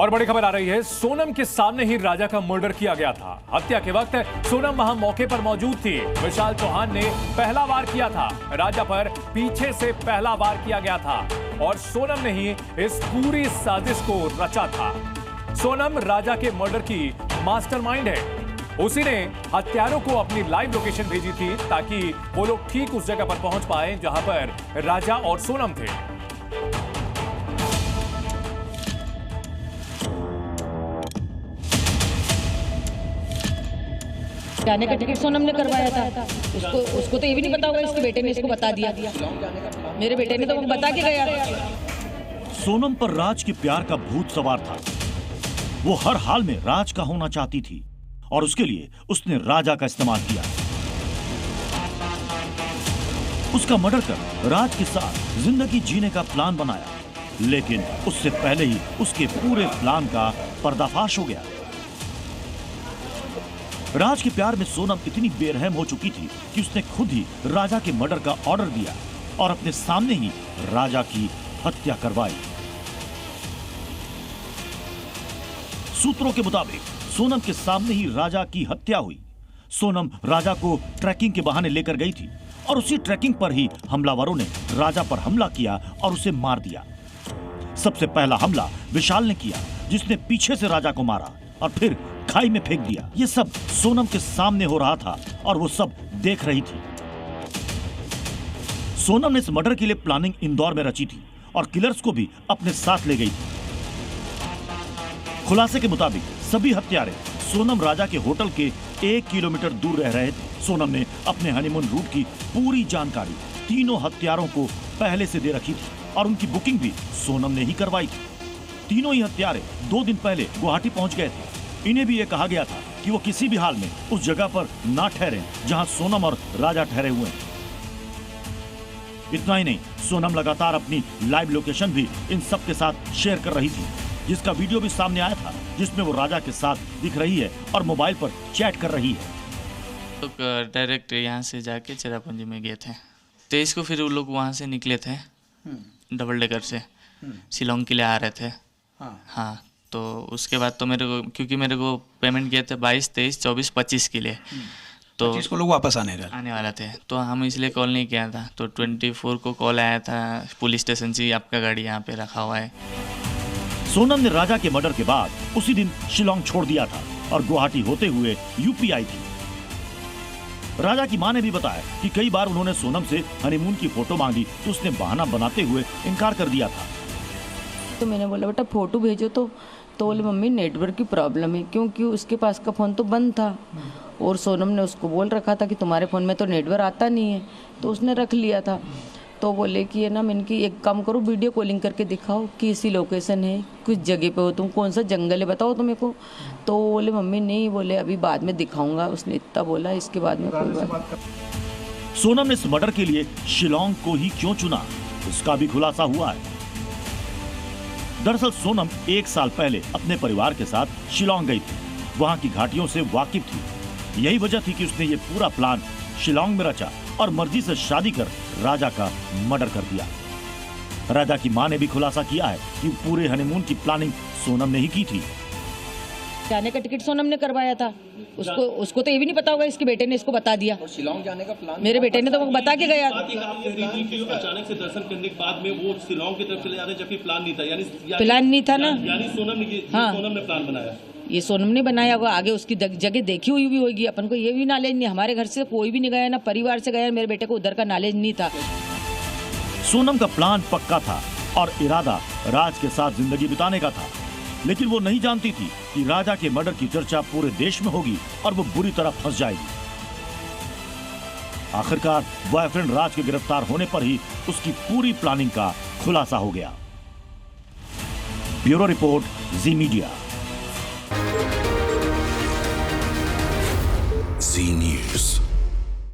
और बड़ी खबर आ रही है, सोनम के सामने ही राजा का मर्डर किया गया था। हत्या के वक्त सोनम वहां मौके पर मौजूद थी। विशाल चौहान ने पहला वार किया था। राजा पर पीछे से पहला वार किया गया था और सोनम ने ही इस पूरी साजिश को रचा था। सोनम राजा के मर्डर की मास्टरमाइंड है। उसी ने हत्यारों को अपनी लाइव लोकेशन भेजी थी ताकि वो लोग ठीक उस जगह पर पहुंच पाए जहां पर राजा और सोनम थे। जाने का टिकट सोनम ने करवाया था। उसको तो ये भी नहीं पता होगा, इसके बेटे ने इसको बता दिया। मेरे बेटे ने तो बता के गया। सोनम पर राज के प्यार का भूत सवार था। वो हर हाल में राज का होना चाहती थी और उसके लिए उसने राजा का इस्तेमाल किया। उसका मर्डर कर राज के साथ जिंदगी जीने का प्लान बनाया, लेकिन उससे पहले ही उसके पूरे प्लान का पर्दाफाश हो गया। राज के प्यार में सोनम इतनी बेरहम हो चुकी थी कि उसने खुद ही राजा के मर्डर का ऑर्डर दिया और अपने सामने ही राजा की हत्या करवाई। सूत्रों के मुताबिक सोनम के सामने ही राजा की हत्या हुई। सोनम राजा को ट्रैकिंग के बहाने लेकर गई थी और उसी ट्रैकिंग पर ही हमलावरों ने राजा पर हमला किया और उसे मार दिया। सबसे पहला हमला विशाल ने किया, जिसने पीछे से राजा को मारा और फिर खाई में फेंक दिया। ये सब सोनम के सामने हो रहा था और वो सब देख रही थी। सोनम ने इस मर्डर के लिए प्लानिंग इंदौर में रची थी और किलर्स को भी अपने साथ ले गई थी। खुलासे के मुताबिक सभी हत्यारे सोनम राजा के होटल के 1 किलोमीटर दूर रह रहे थे। सोनम ने अपने हनीमून रूट की पूरी जानकारी तीनों हत्यारों को पहले से दे रखी थी और उनकी बुकिंग भी सोनम ने ही करवाई थी। तीनों ही हत्यारे 2 दिन पहले गुवाहाटी पहुंच गए थे। इन्हें भी यह कहा गया था कि वो किसी भी हाल में उस जगह पर ना ठहरें जहां सोनम और राजा ठहरे हुए हैं। इतना ही नहीं, सोनम लगातार अपनी लाइव लोकेशन भी इन सब के साथ शेयर कर रही थी, जिसका वीडियो भी सामने आया था, जिसमें वो राजा के साथ दिख रही है और मोबाइल पर चैट कर रही है। तो डायरेक्ट यहाँ से जाके चेरापूंजी में गए थे। 23 को फिर वो लोग वहाँ से निकले थे डबल डेकर से, शिलोंग के लिए आ रहे थे। हाँ, तो उसके बाद तो मेरे को, क्योंकि मेरे को पेमेंट किए थे 22, 23, 24, 25 के लिए, तो 25 को लोग वापस आने वाला थे, तो हम इसलिए कॉल नहीं किया था। तो 24 को कॉल आया था पुलिस स्टेशन से, आपका गाड़ी यहाँ पे रखा हुआ है। सोनम ने राजा के मर्डर के बाद उसी दिन शिलोंग छोड़ दिया था और गुवाहाटी होते हुए यूपी आई थी। राजा की मां ने भी बताया कि कई बार उन्होंने सोनम से हनीमून की फोटो मांगी तो उसने बहाना बनाते हुए इनकार कर दिया था। तो मैंने बोला बेटा फोटो भेजो, तो बोले मम्मी नेटवर्क की प्रॉब्लम है, क्योंकि उसके पास का फ़ोन तो बंद था और सोनम ने उसको बोल रखा था कि तुम्हारे फ़ोन में तो नेटवर्क आता नहीं है, तो उसने रख लिया था। तो बोले कि ये ना, मैंने कि एक काम करो, वीडियो कॉलिंग करके दिखाओ कि ऐसी लोकेशन है, किस जगह पे हो तुम, कौन सा जंगल है बताओ तो मेरे को। तो बोले मम्मी नहीं, बोले अभी बाद में दिखाऊंगा, उसने इतना बोला। इसके बाद में कोई बात। सोनम ने इस मर्डर के लिए शिलोंग को ही क्यों चुना, इसका भी खुलासा हुआ है। दरअसल सोनम 1 साल पहले अपने परिवार के साथ शिलोंग गई थी। वहां की घाटियों से वाकिफ थी। यही वजह थी कि उसने ये पूरा प्लान शिलोंग में रचा और मर्जी से शादी कर राजा का मर्डर कर दिया। राजा की मां ने भी खुलासा किया है कि पूरे हनीमून की प्लानिंग सोनम ने ही की थी। जाने का टिकट सोनम ने करवाया था। उसको तो ये भी नहीं पता होगा, इसके बेटे ने इसको बता दिया। शिलोंग जाने का प्लान मेरे बेटे ने तो बता के गया। अचानक से दर्शन करने के बाद में वो शिलोंग की तरफ चले जाते, जबकि प्लान नहीं था। प्लान नहीं था ना, यानी सोनम ने प्लान बनाया। ये सोनम ने बनाया होगा। आगे उसकी जगह देखी हुई भी होगी, अपन को ये भी नॉलेज नहीं। हमारे घर से कोई भी नहीं गया, ना परिवार से गया। मेरे बेटे को उधर का नॉलेज नहीं था। सोनम का प्लान पक्का था और इरादा राज के साथ जिंदगी बिताने का था, लेकिन वो नहीं जानती थी कि राजा के मर्डर की चर्चा पूरे देश में होगी और वो बुरी तरह फंस जाएगी। आखिरकार बॉयफ्रेंड राज के गिरफ्तार होने पर ही उसकी पूरी प्लानिंग का खुलासा हो गया। ब्यूरो रिपोर्ट, जी मीडिया। जी न्यूज़।